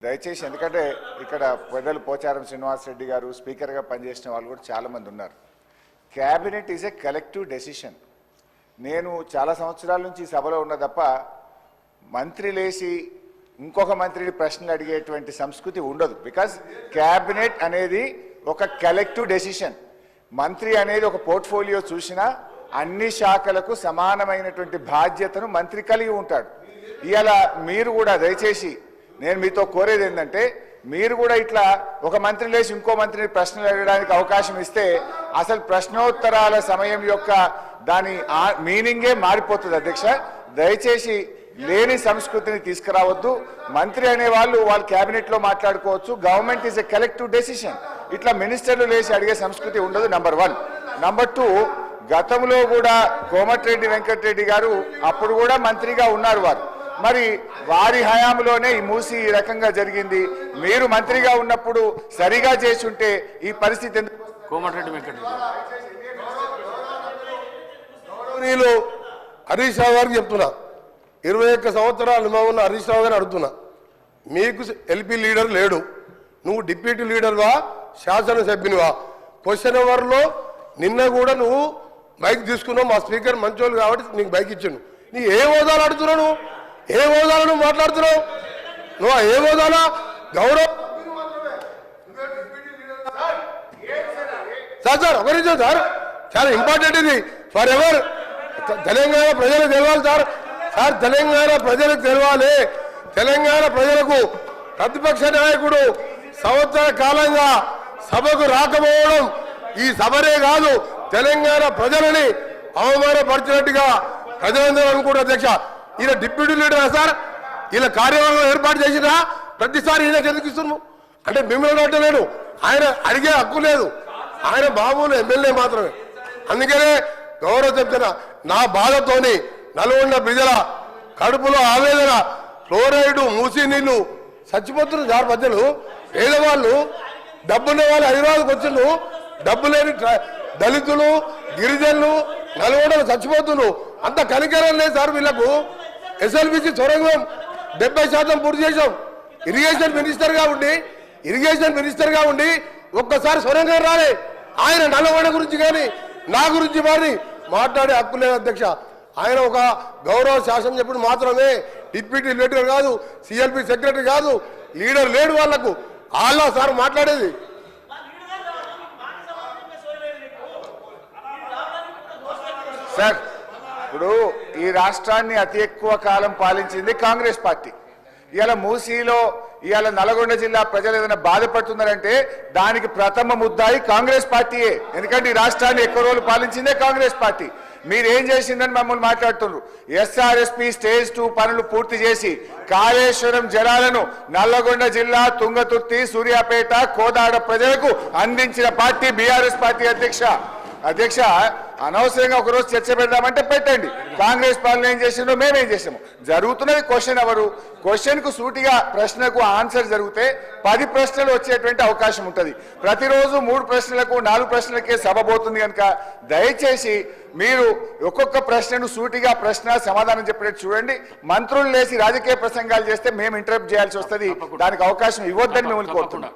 దయచేసి ఎందుకంటే ఇక్కడ పెద్దలు పోచారం శ్రీనివాస్ రెడ్డి గారు స్పీకర్గా పనిచేసిన వాళ్ళు కూడా చాలామంది ఉన్నారు. Cabinet is a collective decision. నేను చాలా సంవత్సరాల నుంచి సభలో ఉన్న తప్ప మంత్రి లేచి ఇంకొక మంత్రిని ప్రశ్నలు అడిగేటువంటి సంస్కృతి ఉండదు. బికాజ్ క్యాబినెట్ అనేది ఒక కలెక్టివ్ డెసిషన్. మంత్రి అనేది ఒక పోర్ట్ఫోలియో చూసినా అన్ని శాఖలకు సమానమైనటువంటి బాధ్యతను మంత్రి కలిగి ఉంటాడు. ఇవాళ మీరు కూడా దయచేసి నేను మీతో కోరేది ఏంటంటే మీరు కూడా ఇట్లా ఒక మంత్రి లేచి ఇంకో మంత్రిని ప్రశ్నలు అడగడానికి అవకాశం ఇస్తే అసలు ప్రశ్నోత్తరాల సమయం యొక్క దాని మీనింగే మారిపోతుంది. అధ్యక్ష, దయచేసి లేని సంస్కృతిని తీసుకురావద్దు. మంత్రి అనే వాళ్ళు క్యాబినెట్లో మాట్లాడుకోవచ్చు. Government is a collective decision. ఇట్లా మినిస్టర్లు లేచి అడిగే సంస్కృతి ఉండదు. నంబర్ 1. నంబర్ 2, గతంలో కూడా కోమటిరెడ్డి వెంకటరెడ్డి గారు అప్పుడు కూడా మంత్రిగా ఉన్నారు. మరి వారి హయాంలోనే ఈ మూసి ఈ రకంగా జరిగింది. మీరు మంత్రిగా ఉన్నప్పుడు సరిగా చేసి ఉంటే ఈ పరిస్థితి ఎందుకు? కోమటిరెడ్డి వెంకటరెడ్డి హరీష్ రావు గారికి చెప్తున్నా, 21 సంవత్సరాల అనుభవం ఉన్న హరీష్ రావు గారిని అడుగుతున్నా, మీకు ఎల్పీ లీడర్ లేడు, నువ్వు డిప్యూటీ లీడర్వా శాసనసభ్యునివా? క్వశ్చన్ అవర్లో నిన్న కూడా నువ్వు బైక్ తీసుకున్నావు. మా స్పీకర్ మంచోళ్ళు కాబట్టి నీకు బైక్ ఇచ్చాను. నీ ఏ హోదాలు అడుగుతున్నావు? నువ్వు ఏ హోదాలో నువ్వు మాట్లాడుతున్నావు? నువ్వు ఏ హోదాలో గౌరవం? సార్ ఒక నిమిషం సార్, చాలా ఇంపార్టెంట్ ఇది ఫర్ ఎవర్. తెలంగాణ ప్రజలకు తెలవాలి సార్. తెలంగాణ ప్రజలకు తెలవాలి. తెలంగాణ ప్రజలకు ప్రతిపక్ష నాయకుడు సంవత్సర కాలంగా సభకు రాకపోవడం ఈ సభనే కాదు, తెలంగాణ ప్రజలని అవమానపరిచినట్టుగా ప్రజలందరూ అనుకుంటారు. అధ్యక్ష, ఈయన డిప్యూటీ లీడరా సార్? ఈయన కార్యవర్గం ఏర్పాటు చేసినా ప్రతిసారి ఈయన చెందుకిస్తున్నాము అంటే మిమ్మల్ని అంటలేను, ఆయన అడిగే హక్కు లేదు. ఆయన మామూలు ఎమ్మెల్యే మాత్రమే. అందుకనే గౌరవ చెప్తున్నా, నా బాధతోని నల్గొండ ప్రజల కడుపులో ఆవేదన, ఫ్లోరైడ్ మూసి నీళ్లు చచ్చిపోతున్నారు సార్. మధ్యలో పేదవాళ్ళు, డబ్బున్న వాళ్ళు హైదరాబాద్కి వచ్చిండు, డబ్బు లేని దళితులు గిరిజనులు నల్గొండలు చచ్చిపోతున్నారు. అంత కనికరం లేదు సార్ వీళ్లకు. ఎస్ఎల్బిసి సొరంగం 70% పూర్తి చేశాం. ఇరిగేషన్ మినిస్టర్గా ఉండి ఒక్కసారి సొరంగం రాలే. ఆయన నల్గొండ గురించి కానీ నా గురించి మరి మాట్లాడే హక్కు లేదు. అధ్యక్ష, ఆయన ఒక గౌరవ శాసనం చెప్పుడు మాత్రమే, డిప్యూటీ లీడర్ కాదు, సిఎల్పి సెక్రటరీ కాదు, లీడర్ లేడు వాళ్లకు. వాళ్ళ సార్ మాట్లాడేది. సార్, ఇప్పుడు ఈ రాష్ట్రాన్ని అతి ఎక్కువ కాలం పాలించింది కాంగ్రెస్ పార్టీ. ఇవాళ మూసీలో ఇవాళ నల్గొండ జిల్లా ప్రజలు ఏదైనా బాధపడుతున్నారంటే దానికి ప్రథమ ముద్దాయి కాంగ్రెస్ పార్టీయే. ఎందుకంటే ఈ రాష్ట్రాన్ని ఎక్కువ రోజులు పాలించిందే కాంగ్రెస్ పార్టీ. మీరేం చేసిందని మమ్మల్ని మాట్లాడుతున్నారు. ఎస్ఆర్ఎస్పి స్టేజ్ 2 పనులు పూర్తి చేసి కాళేశ్వరం జలాలను నల్లగొండ జిల్లా తుంగతుర్తి, సూర్యాపేట, కోదాడ ప్రజలకు అందించిన పార్టీ బీఆర్ఎస్ పార్టీ. అధ్యక్ష, అనవసరంగా ఒకరోజు చర్చ పెడదామంటే పెట్టండి. కాంగ్రెస్ పాలన ఏం చేసిందో మేమేం చేసాము. జరుగుతున్నది క్వశ్చన్ అవరు. క్వశ్చన్కు సూటిగా ప్రశ్నకు ఆన్సర్ జరిగితే 10 ప్రశ్నలు వచ్చేటువంటి అవకాశం ఉంటుంది. ప్రతిరోజు 3 ప్రశ్నలకు 4 ప్రశ్నలకే సభ పోతుంది కనుక దయచేసి మీరు ఒక్కొక్క ప్రశ్నను సూటిగా ప్రశ్న సమాధానం చెప్పేట్టు చూడండి. మంత్రులు లేచి రాజకీయ ప్రసంగాలు చేస్తే మేము ఇంటరప్ట్ చేయాల్సి వస్తుంది. దానికి అవకాశం ఇవ్వద్దని మిమ్మల్ని కోరుతున్నాం.